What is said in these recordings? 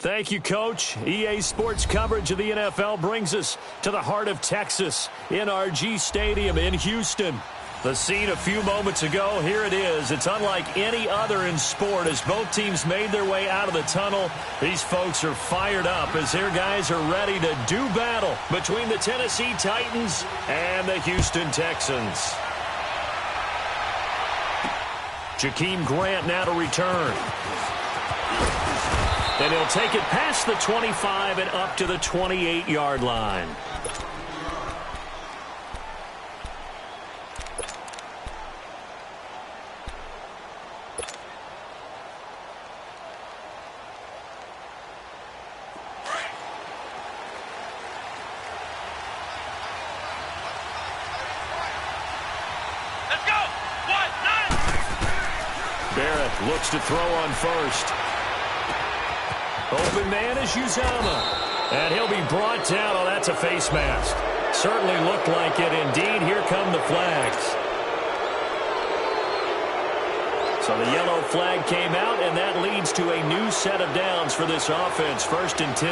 Thank you, Coach. EA Sports coverage of the NFL brings us to the heart of Texas, NRG Stadium in Houston. The scene a few moments ago, here it is. It's unlike any other in sport as both teams made their way out of the tunnel. These folks are fired up as their guys are ready to do battle between the Tennessee Titans and the Houston Texans. Jakeem Grant now to return. And he'll take it past the 25 and up to the 28-yard line. Let's go! Barrett looks to throw on first. Open man is Uzomah. And he'll be brought down. Oh, that's a face mask. Certainly looked like it. Indeed, here come the flags. So the yellow flag came out, and that leads to a new set of downs for this offense. 1st and 10.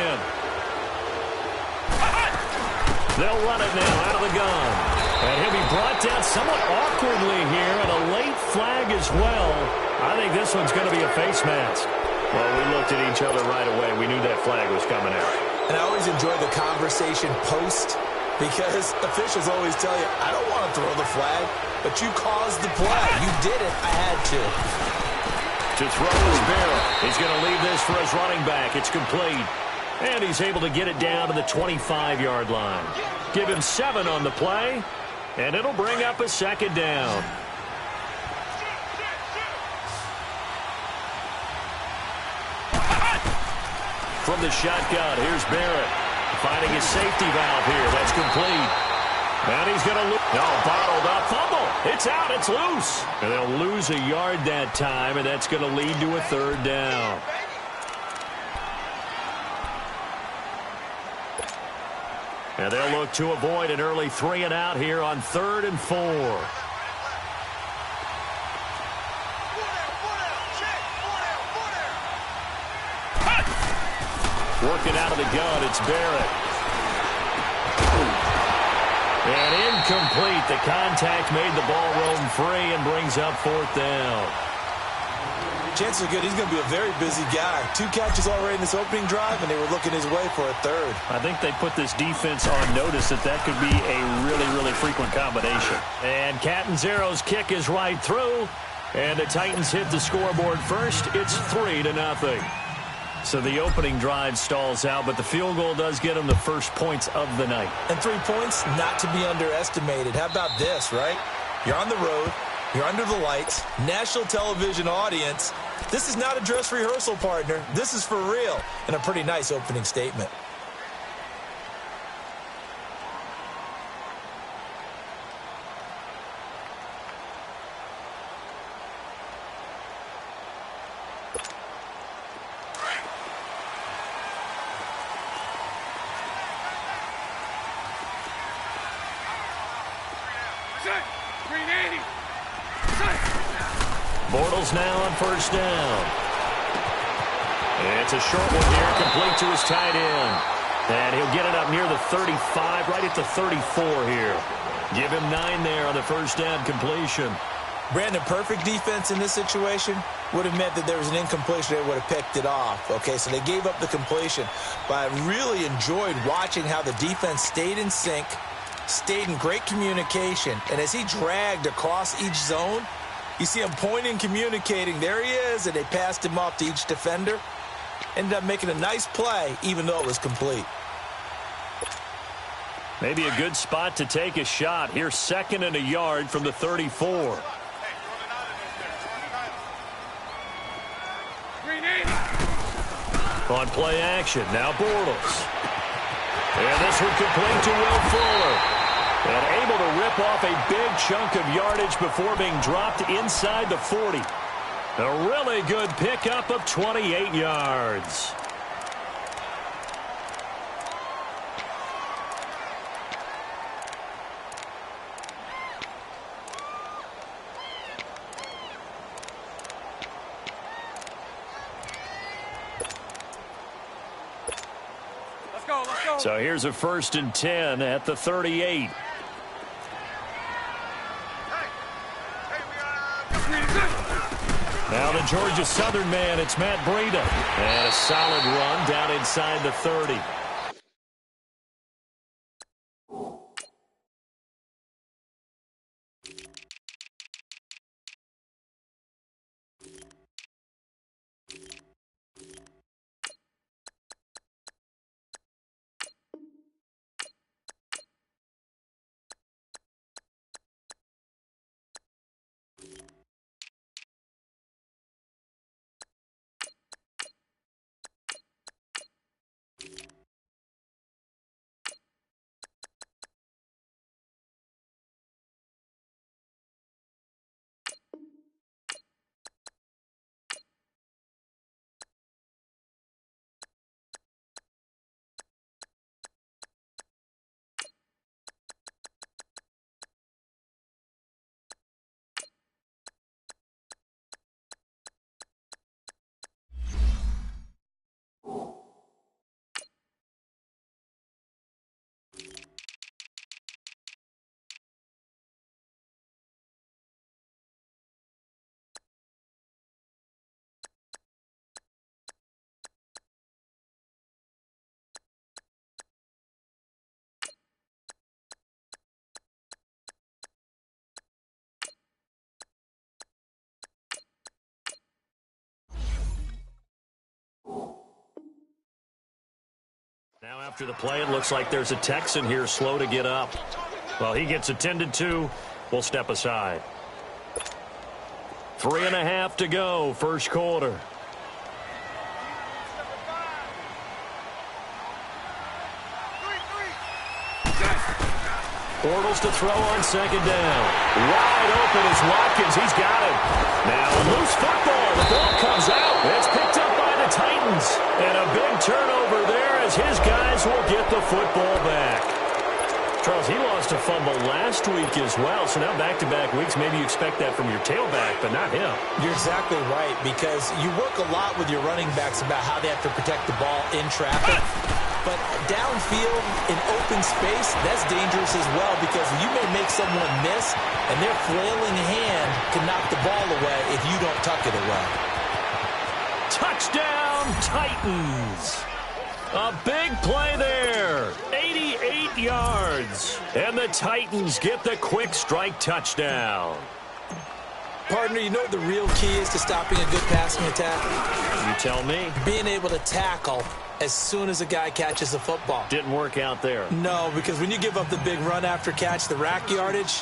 They'll run it now out of the gun. And he'll be brought down somewhat awkwardly here, and a late flag as well. I think this one's going to be a face mask. Well, we looked at each other right away. We knew that flag was coming out. And I always enjoy the conversation post because officials always tell you, I don't want to throw the flag, but you caused the play. You did it. I had to. To throw is Barrett. He's going to leave this for his running back. It's complete. And he's able to get it down to the 25-yard line. Give him 7 on the play, and it'll bring up a 2nd down. From the shotgun, here's Barrett. Finding his safety valve here. That's complete. And he's going to lose. No, bottled up. Fumble. It's out. It's loose. And they'll lose a yard that time, and that's going to lead to a 3rd down. And they'll look to avoid an early 3 and out here on 3rd and 4. Working out of the gun, it's Barrett. And incomplete. The contact made the ball roam free and brings up 4th down. Chances are good. He's going to be a very busy guy. 2 catches already in this opening drive, and they were looking his way for a 3rd. I think they put this defense on notice that could be a really, really frequent combination. And Catanzaro's kick is right through. And the Titans hit the scoreboard first. It's 3-0. So the opening drive stalls out, but the field goal does get them the first points of the night. And 3 points, not to be underestimated. How about this, right? You're on the road. You're under the lights. National television audience. This is not a dress rehearsal, partner. This is for real. And a pretty nice opening statement. Bortles now on 1st down. It's a short one here, complete to his tight end. And he'll get it up near the 35, right at the 34 here. Give him 9 there on the 1st down completion. Brandon, perfect defense in this situation would have meant that there was an incompletion. They would have picked it off. Okay, so they gave up the completion. But I really enjoyed watching how the defense stayed in sync, stayed in great communication. And as he dragged across each zone, you see him pointing, communicating. There he is, and they passed him off to each defender. Ended up making a nice play, even though it was complete. Maybe a good spot to take a shot. Here's 2nd and a yard from the 34. On play action, now Bortles. And this one complete to Will Fuller. And able to rip off a big chunk of yardage before being dropped inside the 40. A really good pickup of 28 yards. So here's a 1st and 10 at the 38. Now the Georgia Southern man, it's Matt Breida. And a solid run down inside the 30. Now after the play, it looks like there's a Texan here slow to get up. Well, he gets attended to. We'll step aside. 3.5 to go, first quarter. Bortles to throw on 2nd down. Wide open is Watkins. He's got it. Now loose football. The ball comes out. It's picked up by the Titans. And a big turnover there as his guys will get the football back. Charles, he lost a fumble last week as well. So now back-to-back weeks, maybe you expect that from your tailback, but not him. You're exactly right, because you work a lot with your running backs about how they have to protect the ball in traffic. But downfield in open space, that's dangerous as well, because you may make someone miss, and their flailing hand can knock the ball away if you don't tuck it away. Touchdown, Titans. A big play there. 88 yards. And the Titans get the quick strike touchdown. Partner, you know what the real key is to stopping a good passing attack? You tell me. Being able to tackle as soon as a guy catches the football. Didn't work out there. No, because when you give up the big run after catch, the rack yardage,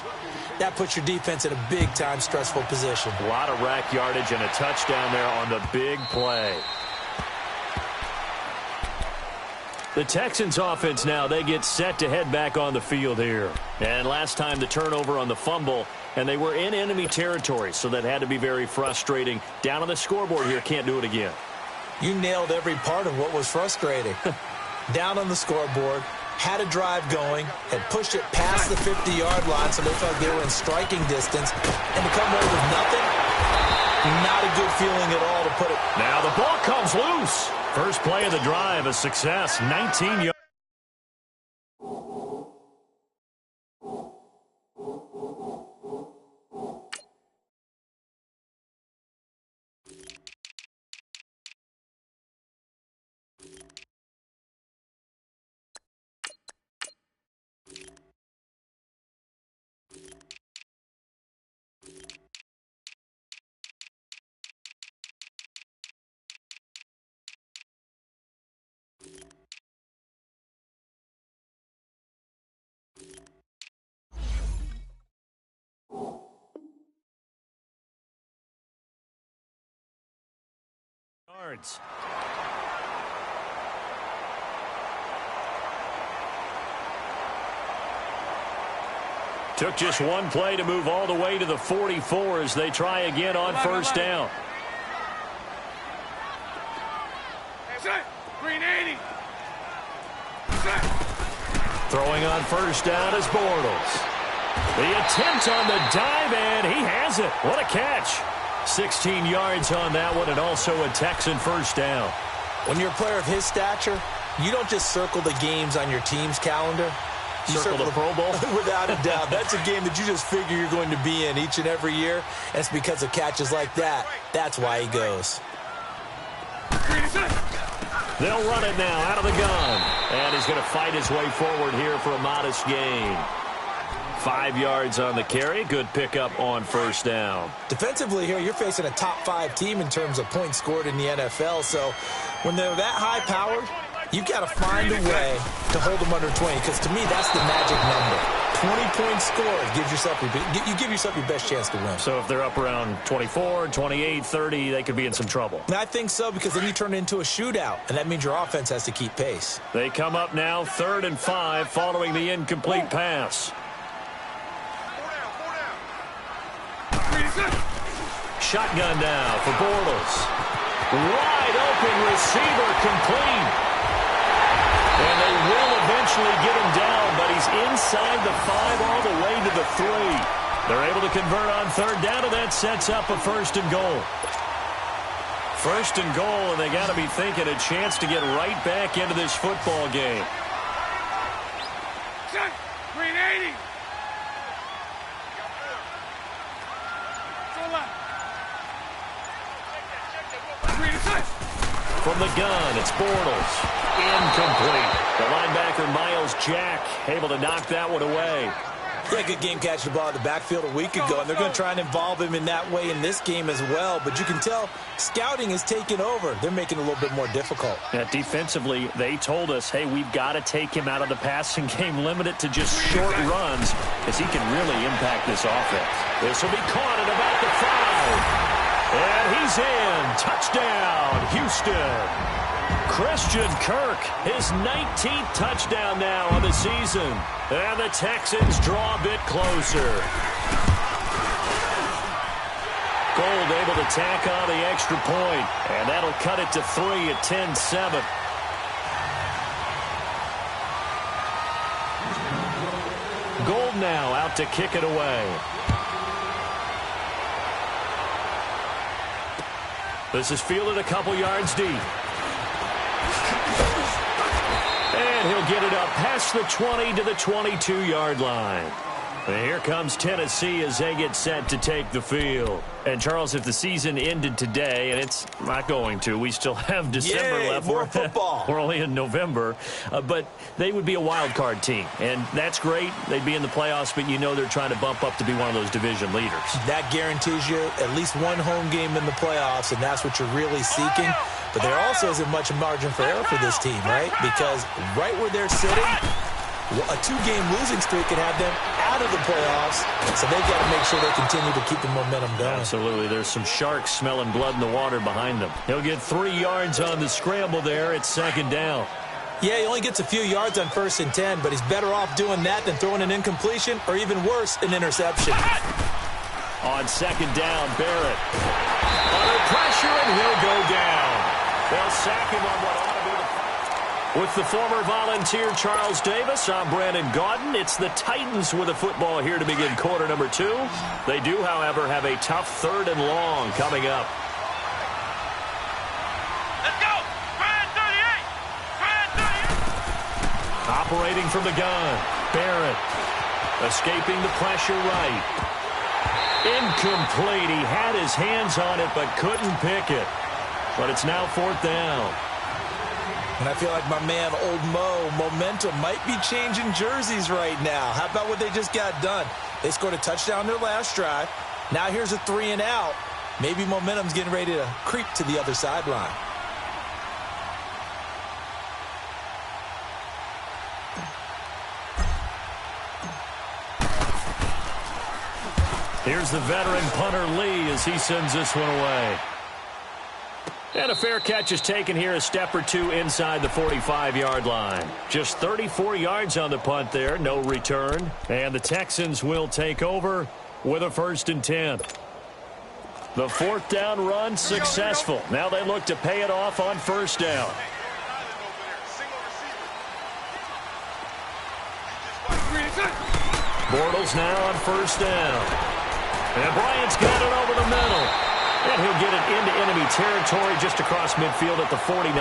that puts your defense in a big-time stressful position. A lot of rack yardage and a touchdown there on the big play. The Texans offense now, they get set to head back on the field here. And last time the turnover on the fumble, and they were in enemy territory, so that had to be very frustrating. Down on the scoreboard here, can't do it again. You nailed every part of what was frustrating. Down on the scoreboard, had a drive going, had pushed it past the 50-yard line, so they felt like they were in striking distance, and to come away with nothing, not a good feeling at all to put it. Now the ball comes loose. First play of the drive, a success, 19 yards. Took just one play to move all the way to the 44 as they try again on first down. Throwing on first down is Bortles. The attempt on the dive, and he has it. What a catch. 16 yards on that one, and also a Texan first down. When you're a player of his stature, You don't just circle the games on your team's calendar. You circle the Pro Bowl? Without a doubt. That's a game that you just figure you're going to be in each and every year. And it's because of catches like that. That's why he goes. They'll run it now out of the gun. And he's going to fight his way forward here for a modest gain. 5 yards on the carry. Good pickup on first down. Defensively here, you're facing a top 5 team in terms of points scored in the NFL. So when they're that high-powered, you've got to find a way to hold them under 20, because to me, that's the magic number. 20 points scored gives yourself you give yourself your best chance to win. So if they're up around 24, 28, 30, they could be in some trouble. And I think so, because then you turn it into a shootout, and that means your offense has to keep pace. They come up now 3rd and 5 following the incomplete pass. Shotgun now for Bortles. Wide open receiver, complete. And they will eventually get him down, but he's inside the 5 all the way to the 3. They're able to convert on 3rd down, and that sets up a 1st and goal. 1st and goal, and they got to be thinking a chance to get right back into this football game. Green 80. From the gun, it's Bortles. Incomplete. The linebacker, Miles Jack, able to knock that one away. Yeah, good game catching the ball in the backfield a week ago, and they're going to try and involve him in that way in this game as well. But you can tell scouting is taking over. They're making it a little bit more difficult. Yeah, defensively, they told us, hey, we've got to take him out of the passing game, limit it to just short runs, because he can really impact this offense. This will be caught at about the 5. And he's in. Touchdown, Houston. Christian Kirk, his 19th touchdown now on the season. And the Texans draw a bit closer. Gold able to tack on the extra point, and that'll cut it to 3 at 10-7. Gold now out to kick it away. This is fielded a couple yards deep. And he'll get it up past the 20 to the 22-yard line. And here comes Tennessee as they get set to take the field. And, Charles, if the season ended today, and it's not going to, we still have December left. More football. We're only in November. But they would be a wild card team. And that's great. They'd be in the playoffs, but you know they're trying to bump up to be one of those division leaders. That guarantees you at least one home game in the playoffs, and that's what you're really seeking. But there also isn't much margin for error for this team, right? Because right where they're sitting, a 2-game losing streak could have them out of the playoffs, so they've got to make sure they continue to keep the momentum going. Absolutely. There's some sharks smelling blood in the water behind them. He'll get 3 yards on the scramble there. It's 2nd down. Yeah, he only gets a few yards on 1st and 10, but he's better off doing that than throwing an incompletion or, even worse, an interception. On 2nd down, Barrett. Under pressure, and he'll go down. They'll sack him on what ought to be the... With the former Volunteer Charles Davis, I'm Brandon Gaudin. It's the Titans with a football here to begin quarter number 2. They do, however, have a tough 3rd and long coming up. Let's go! Ryan 38! Operating from the gun, Barrett. Escaping the pressure right. Incomplete. He had his hands on it but couldn't pick it. But it's now 4th down. And I feel like my man, Old Mo, momentum might be changing jerseys right now. How about what they just got done? They scored a touchdown their last drive. Now here's a 3 and out. Maybe momentum's getting ready to creep to the other sideline. Here's the veteran punter Lee as he sends this one away. And a fair catch is taken here, a step or 2 inside the 45-yard line. Just 34 yards on the punt there, no return. And the Texans will take over with a 1st and 10. The 4th down run successful. Now they look to pay it off on 1st down. Bortles now on 1st down. And Bryant's got it over the middle. And he'll get it into enemy territory just across midfield at the 49.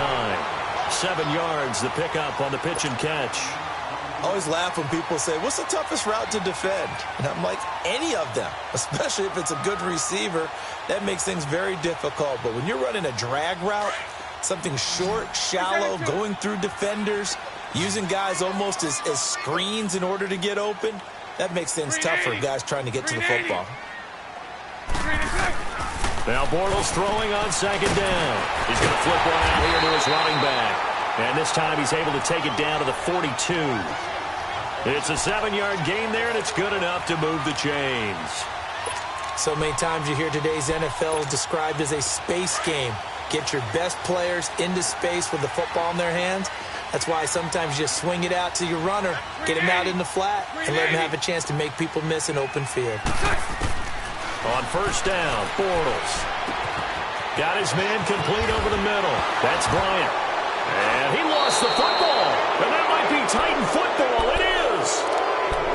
7 yards, the pickup on the pitch and catch. I always laugh when people say, what's the toughest route to defend? And I'm like, any of them, especially if it's a good receiver. That makes things very difficult. But when you're running a drag route, something short, shallow, going through defenders, using guys almost as screens in order to get open, that makes things tough for guys trying to get to the football. Now Bortles throwing on 2nd down. He's going to flip one out here to his running back. And this time he's able to take it down to the 42. It's a 7-yard gain there, and it's good enough to move the chains. So many times you hear today's NFL described as a space game. Get your best players into space with the football in their hands. That's why sometimes you swing it out to your runner, get him out in the flat, and let him have a chance to make people miss an open field. On 1st down, Bortles. Got his man complete over the middle. That's Bryant. And he lost the football. And that might be Titan football. It is.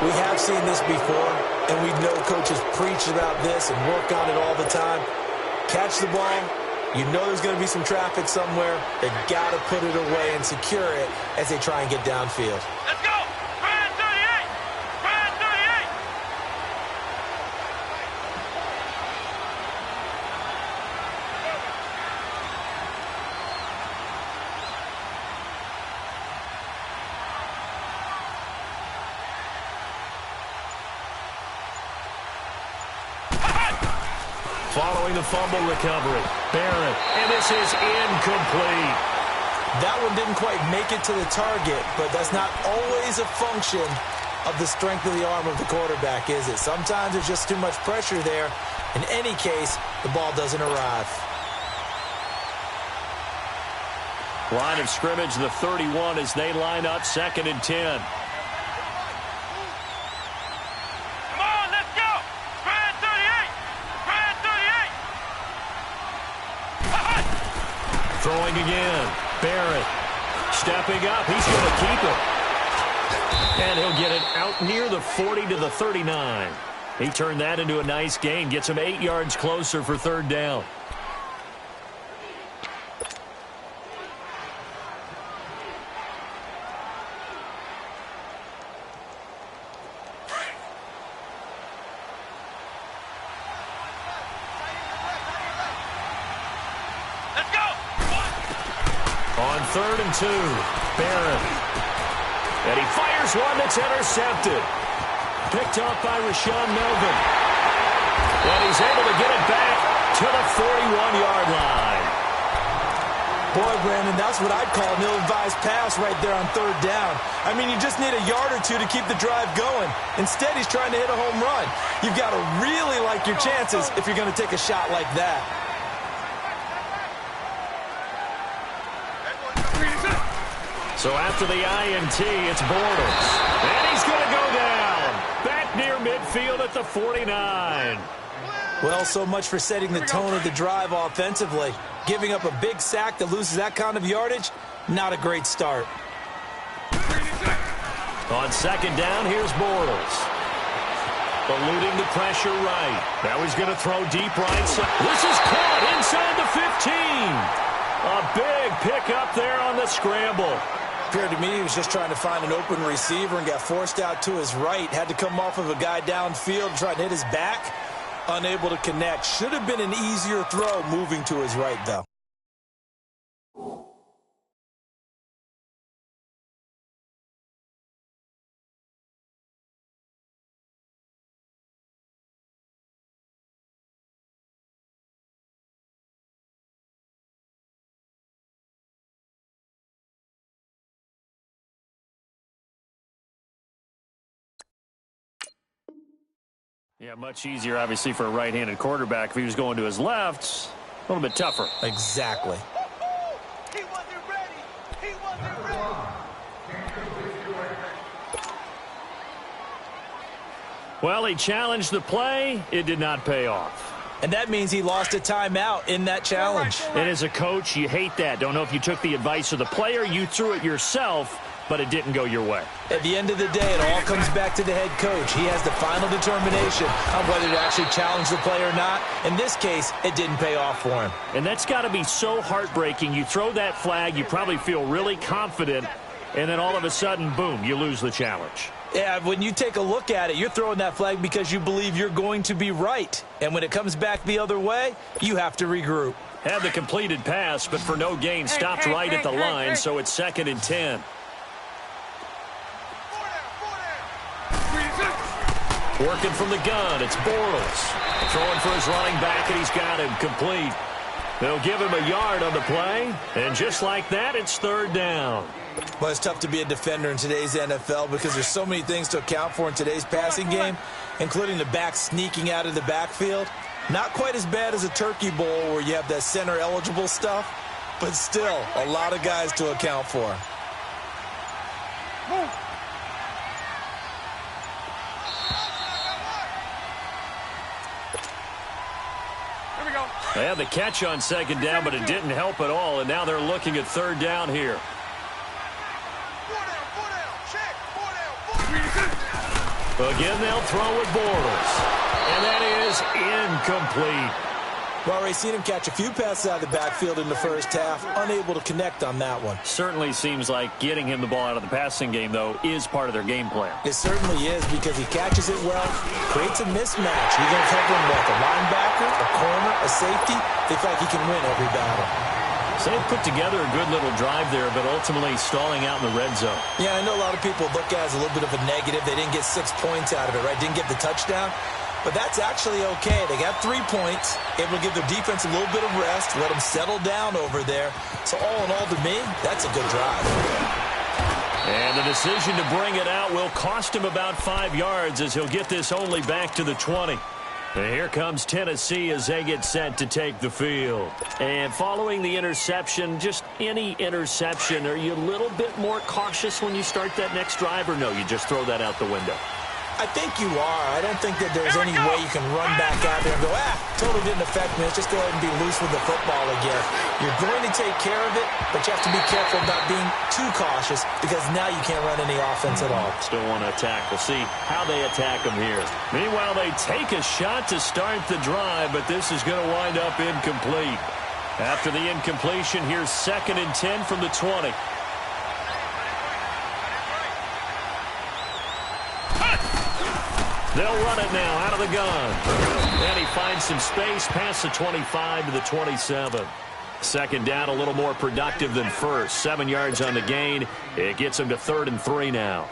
We have seen this before, and we know coaches preach about this and work on it all the time. Catch the ball. You know there's going to be some traffic somewhere. They've got to put it away and secure it as they try and get downfield. Let's go! Brian 38! Brian 38! Following the fumble recovery, Barrett, and this is incomplete. That one didn't quite make it to the target, but that's not always a function of the strength of the arm of the quarterback, is it? Sometimes there's just too much pressure there. In any case, the ball doesn't arrive. Line of scrimmage, the 31, as they line up 2nd and 10. Throwing again. Barrett stepping up. He's going to keep it. And he'll get it out near the 40 to the 39. He turned that into a nice gain. Gets him 8 yards closer for 3rd down. On 3rd and 2, Barrett. And he fires one that's intercepted. Picked up by Rashawn Melvin. And he's able to get it back to the 41-yard line. Boy, Brandon, that's what I'd call an ill-advised pass right there on 3rd down. I mean, you just need a yard or two to keep the drive going. Instead, he's trying to hit a home run. You've got to really like your chances if you're going to take a shot like that. So after the INT, it's Bortles. And he's going to go down. Back near midfield at the 49. Well, so much for setting the tone of the drive offensively. Giving up a big sack that loses that kind of yardage, not a great start. On 2nd down, here's Bortles. Eluding the pressure right. Now he's going to throw deep right side. This is caught inside the 15. A big pickup there on the scramble. Appeared to me he was just trying to find an open receiver and got forced out to his right. Had to come off of a guy downfield and try to hit his back. Unable to connect. Should have been an easier throw moving to his right, though. Yeah, much easier, obviously, for a right-handed quarterback. If he was going to his left, a little bit tougher. Exactly. He wasn't ready. He wasn't ready. Well, he challenged the play. It did not pay off. And that means he lost a timeout in that challenge. And as a coach, you hate that. Don't know if you took the advice of the player. You threw it yourself. but it didn't go your way. At the end of the day, it all comes back to the head coach. He has the final determination on whether to actually challenge the play or not. In this case, it didn't pay off for him. And that's got to be so heartbreaking. You throw that flag, you probably feel really confident, and then all of a sudden, boom, you lose the challenge. Yeah, when you take a look at it, you're throwing that flag because you believe you're going to be right. And when it comes back the other way, you have to regroup. Had the completed pass, but for no gain, stopped right at the line, so it's 2nd and 10. Working from the gun, it's Bortles. Throwing for his running back, and he's got him complete. They'll give him a yard on the play, and just like that, it's 3rd down. Well, it's tough to be a defender in today's NFL because there's so many things to account for in today's passing game, including the back sneaking out of the backfield. Not quite as bad as a turkey bowl where you have that center-eligible stuff, but still a lot of guys to account for. Here we go. They had the catch on 2nd down, but it didn't help at all, and now they're looking at 3rd down here. 4 down, check, 4 down. Again, they'll throw with Bortles. And that is incomplete. Well, Ray, seen him catch a few passes out of the backfield in the first half, unable to connect on that one. Certainly seems like getting him the ball out of the passing game, though, is part of their game plan. It certainly is because he catches it well, creates a mismatch. He's going to cover him with a linebacker, a corner, a safety. They feel like he can win every battle. So they put together a good little drive there, but ultimately stalling out in the red zone. Yeah, I know a lot of people look at it as a little bit of a negative. They didn't get 6 points out of it, right? Didn't get the touchdown. But that's actually okay. They got 3 points, able to give their defense a little bit of rest, let them settle down over there. So all in all, to me, that's a good drive. And the decision to bring it out will cost him about 5 yards as he'll get this only back to the 20. And here comes Tennessee as they get set to take the field. And following the interception, just any interception, are you a little bit more cautious when you start that next drive, or no, you just throw that out the window? I think you are. I don't think that there's any way you can run back out there and go, totally didn't affect me. Let's just go ahead and be loose with the football again. You're going to take care of it, but you have to be careful about being too cautious because now you can't run any offense at all. Still want to attack. We'll see how they attack them here. Meanwhile, they take a shot to start the drive, but this is going to wind up incomplete. After the incompletion, here's 2nd and 10 from the 20. They'll run it now out of the gun. And he finds some space past the 25 to the 27. 2nd down, a little more productive than first. 7 yards on the gain. It gets him to 3rd and 3 now.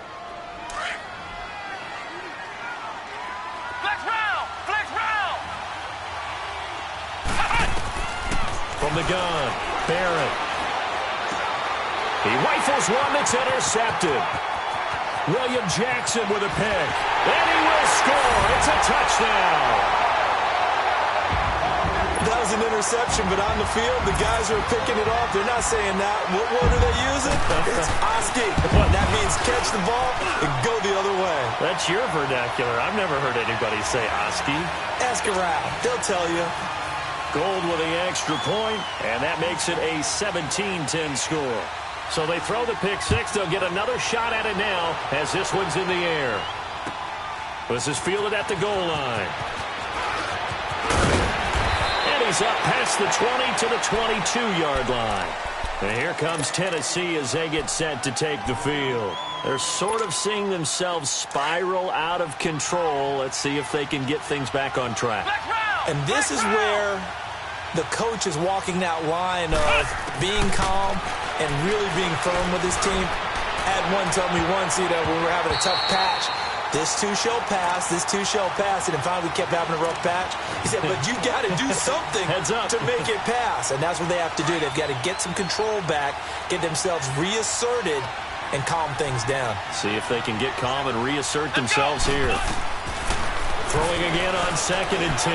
Flex round, flex round. From the gun, Barrett. He rifles one that's intercepted. William Jackson with a pick. And he will score. It's a touchdown. That was an interception, but on the field, the guys who are picking it off, they're not saying that. What word are they using? It's Oski. That means catch the ball and go the other way. That's your vernacular. I've never heard anybody say Oski. Ask around. They'll tell you. Gold with the extra point, and that makes it a 17-10 score. So they throw the pick six. They'll get another shot at it now as this one's in the air. This is fielded at the goal line. And he's up past the 20 to the 22-yard line. And here comes Tennessee as they get set to take the field. They're sort of seeing themselves spiral out of control. Let's see if they can get things back on track. And this is where the coach is walking that line of being calm and really being firm with his team. I had one tell me once, when we were having a tough patch, this too shall pass, this too shall pass, and then finally we kept having a rough patch. He said, but you got to do something to make it pass, and that's what they have to do. They've got to get some control back, get themselves reasserted, and calm things down. See if they can get calm and reassert themselves here. Throwing again on 2nd and 10.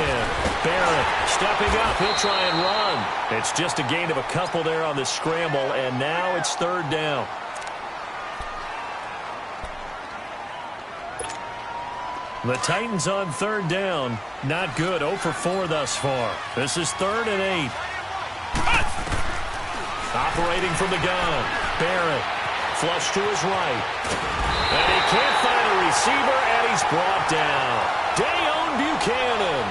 Barrett stepping up. He'll try and run. It's just a gain of a couple there on the scramble, and now it's 3rd down. The Titans on 3rd down. Not good. 0 for 4 thus far. This is 3rd and 8. Operating from the gun. Barrett Flush to his right. And he can't find a receiver, and he's brought down. Dayon Buchanan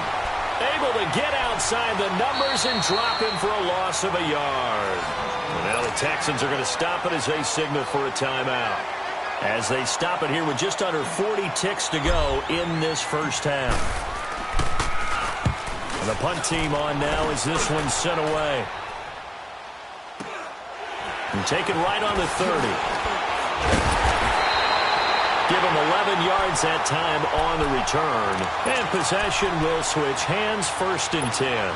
able to get outside the numbers and drop him for a loss of a yard. And now the Texans are going to stop it as they signal for a timeout. As they stop it here with just under 40 ticks to go in this first half. And the punt team on now as this one's sent away. And taken right on the 30. Give him 11 yards that time on the return. And possession will switch hands, 1st and 10.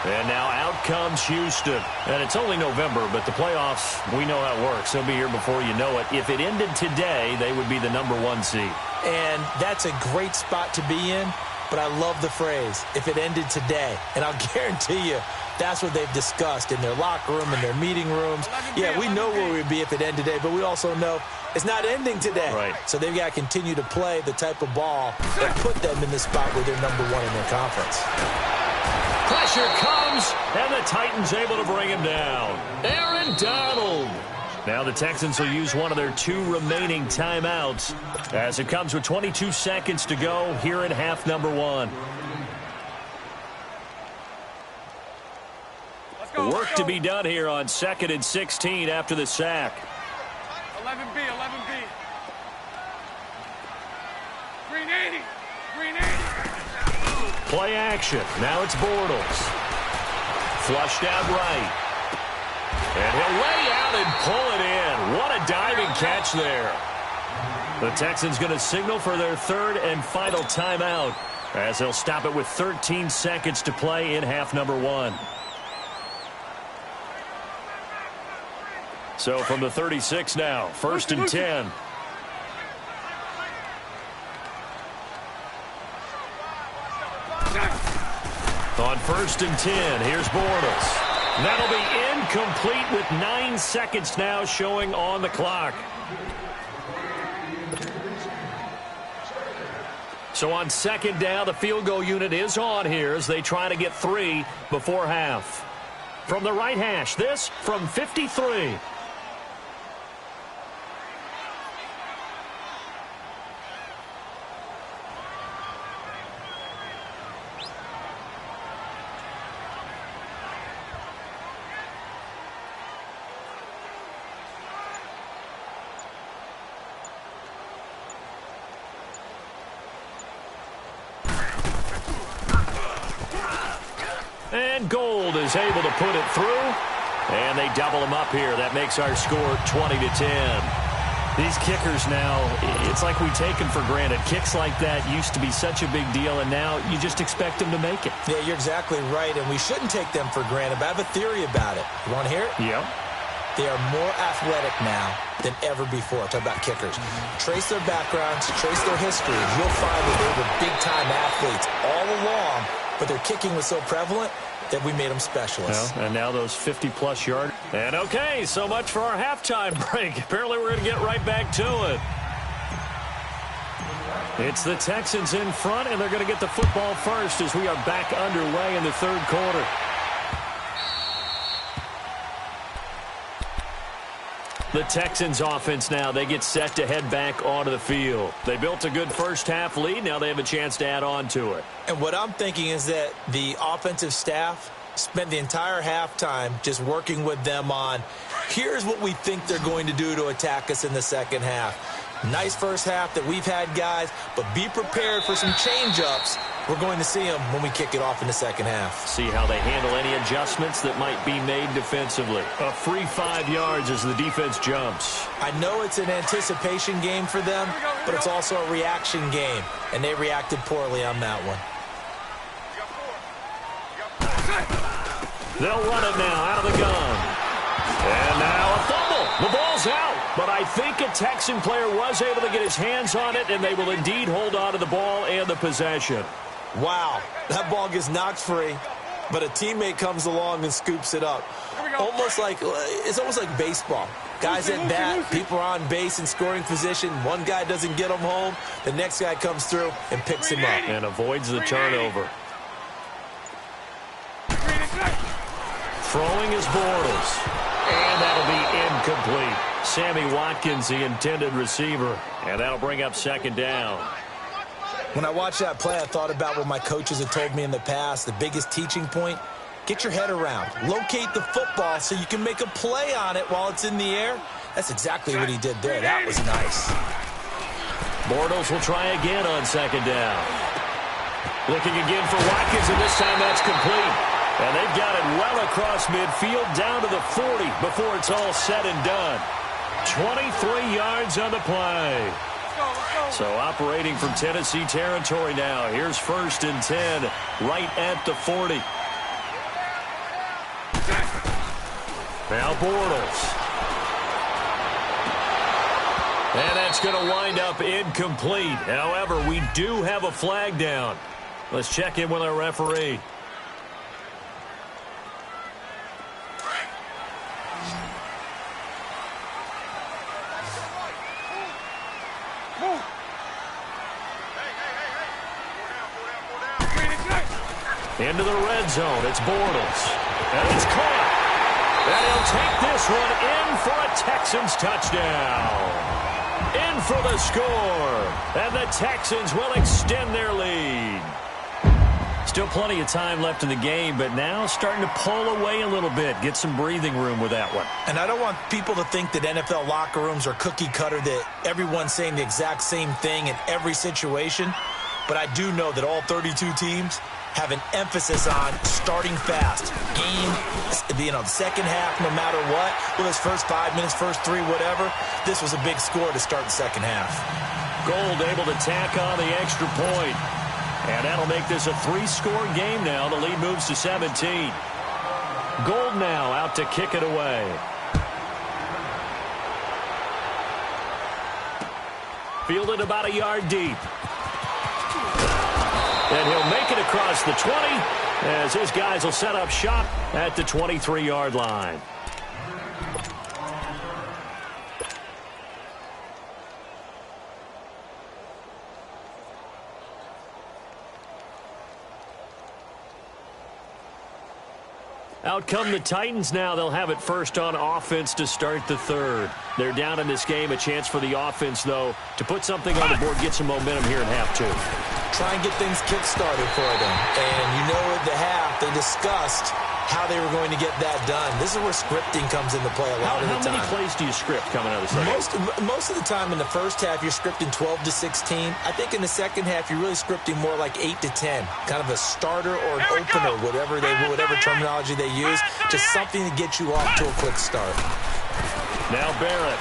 And now out comes Houston. And it's only November, but the playoffs, we know how it works. They'll be here before you know it. If it ended today, they would be the #1 seed. And that's a great spot to be in, but I love the phrase, if it ended today. And I'll guarantee you, that's what they've discussed in their locker room, in their meeting rooms. Yeah, we know where we'd be if it ended today, but we also know it's not ending today. Right. So they've got to continue to play the type of ball that put them in the spot where they're #1 in their conference. Pressure comes, and the Titans able to bring him down. Aaron Donald. Now the Texans will use one of their 2 remaining timeouts as it comes with 22 seconds to go here in half #1. Work to be done here on 2nd and 16 after the sack. 11B, 11B. Green 80. Green 80. Play action. Now it's Bortles. Flushed out right. And he'll lay out and pull it in. What a diving catch there. The Texans going to signal for their 3rd and final timeout as they'll stop it with 13 seconds to play in half #1. So from the 36 now, 1st and 10. On 1st and 10, here's Bortles. That'll be incomplete with 9 seconds now showing on the clock. So on 2nd down, the field goal unit is on here as they try to get 3 before half. From the right hash, this from 53. And Gold is able to put it through. And they double him up here. That makes our score 20-10. These kickers now, it's like we take them for granted. Kicks like that used to be such a big deal, and now you just expect them to make it. Yeah, you're exactly right, and we shouldn't take them for granted, but I have a theory about it. You want to hear it? Yep. They are more athletic now than ever before. Talk about kickers. Trace their backgrounds, trace their history. You'll find that they were big-time athletes all along, but their kicking was so prevalent that we made them specialists. Well, and now those 50-plus yards. And okay, so much for our halftime break. Apparently we're going to get right back to it. It's the Texans in front, and they're going to get the football first as we are back underway in the 3rd quarter. The Texans offense now, they get set to head back onto the field. They built a good first-half lead. Now they have a chance to add on to it. And what I'm thinking is that the offensive staff spent the entire halftime just working with them on, here's what we think they're going to do to attack us in the second half. Nice first half that we've had, guys, but be prepared for some change-ups. We're going to see them when we kick it off in the second half. See how they handle any adjustments that might be made defensively. A free 5 yards as the defense jumps. I know it's an anticipation game for them, but it's also a reaction game, and they reacted poorly on that one. They'll run it now out of the gun. And now a fumble. The ball's out. But I think a Texan player was able to get his hands on it, and they will indeed hold on to the ball and the possession. Wow, that ball gets knocked free, but a teammate comes along and scoops it up. It's almost like baseball. Guys at bat, people are on base in scoring position. One guy doesn't get him home. The next guy comes through and picks him up. And avoids the turnover. Throwing is Bortles. And that'll be incomplete. Sammy Watkins, the intended receiver. And that'll bring up second down. When I watched that play, I thought about what my coaches had told me in the past. The biggest teaching point, get your head around. Locate the football so you can make a play on it while it's in the air. That's exactly what he did there. That was nice. Bortles will try again on second down. Looking again for Watkins, and this time that's complete. And they've got it well across midfield down to the 40 before it's all said and done. 23 yards on the play. So operating from Tennessee territory now. Here's 1st and 10 right at the 40. Now Bortles. And that's going to wind up incomplete. However, we do have a flag down. Let's check in with our referee. Into the red zone. It's Bortles. And it's caught. And he'll take this one in for a Texans touchdown. In for the score. And the Texans will extend their lead. Still plenty of time left in the game, but now starting to pull away a little bit. Get some breathing room with that one. And I don't want people to think that NFL locker rooms are cookie cutter, that everyone's saying the exact same thing in every situation. But I do know that all 32 teams have an emphasis on starting fast. The second half, no matter what, whether it's first 5 minutes, first 3, whatever, this was a big score to start the second half. Gold able to tack on the extra point. And that'll make this a 3-score game now. The lead moves to 17. Gold now out to kick it away. Fielded about a yard deep. And he'll make it across the 20 as his guys will set up shop at the 23-yard line. Out come the Titans now. They'll have it first on offense to start the third. They're down in this game. A chance for the offense, though, to put something on the board, get some momentum here in half 2. Try and get things kick-started for them. And you know at the half, they discussed how they were going to get that done. This is where scripting comes into play a lot of the time. How many plays do you script coming out of the second? Most of the time in the first half, you're scripting 12 to 16. I think in the second half, you're really scripting more like 8 to 10. Kind of a starter or an opener, whatever terminology they use. Just something to get you off to a quick start. Now Barrett.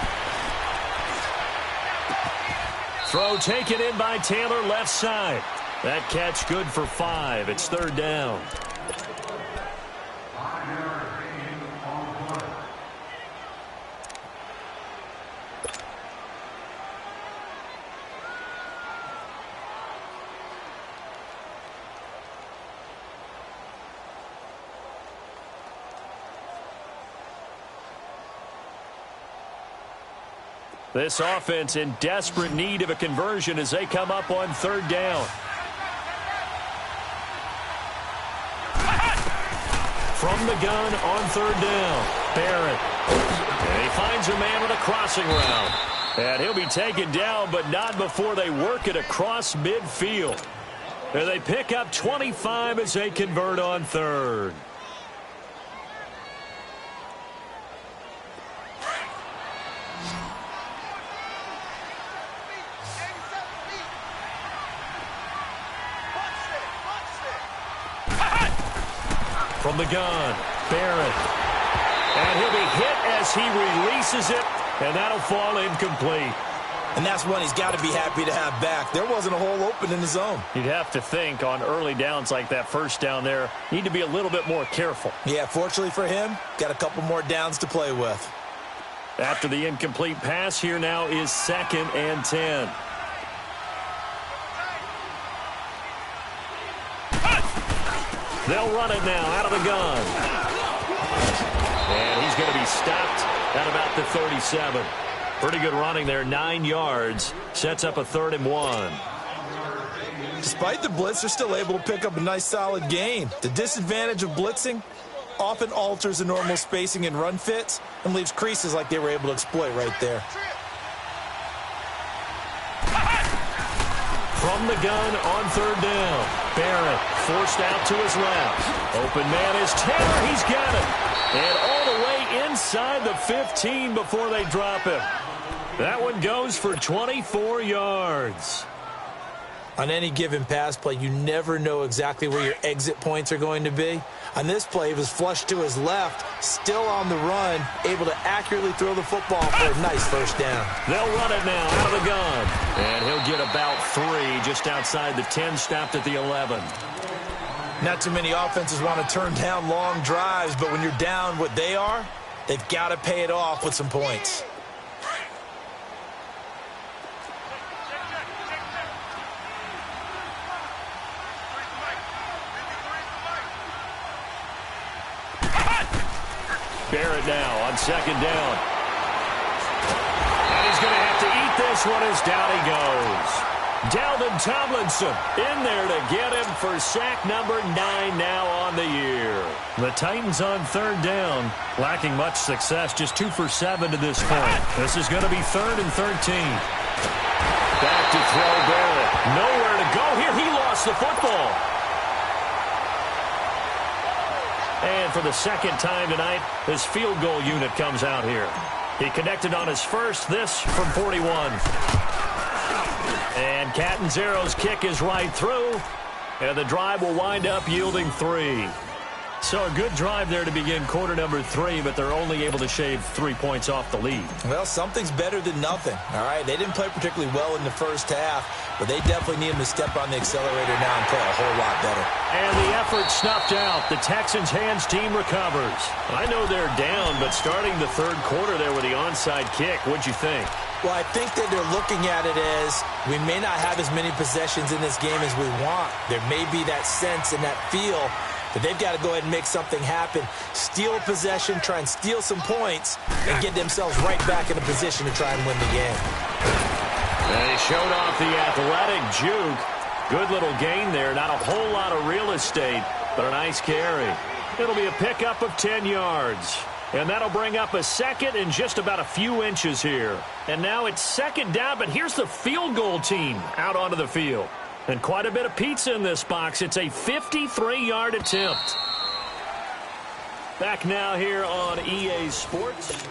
Throw taken in by Taylor left side. That catch good for 5. It's 3rd down. This offense in desperate need of a conversion as they come up on 3rd down. From the gun on 3rd down, Barrett. And he finds a man with a crossing route. And he'll be taken down, but not before they work it across midfield. And they pick up 25 as they convert on 3rd. From the gun, Barrett. And he'll be hit as he releases it, and that'll fall incomplete. And that's one he's got to be happy to have back. There wasn't a hole open in the zone. You'd have to think on early downs like that first down there, need to be a little bit more careful. Yeah, fortunately for him, got a couple more downs to play with. After the incomplete pass, here now is 2nd and 10. They'll run it now out of the gun. And he's going to be stopped at about the 37. Pretty good running there, 9 yards. Sets up a 3rd and 1. Despite the blitz, they're still able to pick up a nice solid gain. The disadvantage of blitzing, often alters the normal spacing and run fits and leaves creases like they were able to exploit right there. From the gun on third down. Barrett forced out to his left. Open man is Taylor. He's got it. And all the way inside the 15 before they drop him. That one goes for 24 yards. On any given pass play, you never know exactly where your exit points are going to be. On this play, he was flushed to his left, still on the run, able to accurately throw the football for a nice first down. They'll run it now out of the gun. And he'll get about 3 just outside the 10, stopped at the 11. Not too many offenses want to turn down long drives, but when you're down what they are, they've got to pay it off with some points. Barrett now on second down. And he's going to have to eat this one as down he goes. Dalvin Tomlinson in there to get him for sack number 9 now on the year. The Titans on third down, lacking much success, just 2 for 7 to this point. This is going to be 3rd and 13. Back to throw Barrett. Nowhere to go here. He lost the football. And for the second time tonight, his field goal unit comes out here. He connected on his first, this from 41. And Catanzaro's kick is right through, and the drive will wind up yielding 3. So a good drive there to begin quarter number 3, but they're only able to shave 3 points off the lead. Well, something's better than nothing, all right? They didn't play particularly well in the first half, but they definitely need him to step on the accelerator now and play a whole lot better. And the effort snuffed out. The Texans' hands team recovers. I know they're down, but starting the third quarter there with the onside kick, what'd you think? Well, I think that they're looking at it as we may not have as many possessions in this game as we want. There may be that sense and that feel, but they've got to go ahead and make something happen. Steal a possession, try and steal some points, and get themselves right back in a position to try and win the game. And he showed off the athletic juke. Good little gain there. Not a whole lot of real estate, but a nice carry. It'll be a pickup of 10 yards. And that'll bring up a second and just about a few inches here. And now it's second down, but here's the field goal team out onto the field. And quite a bit of pizza in this box. It's a 53-yard attempt. Back now here on EA Sports.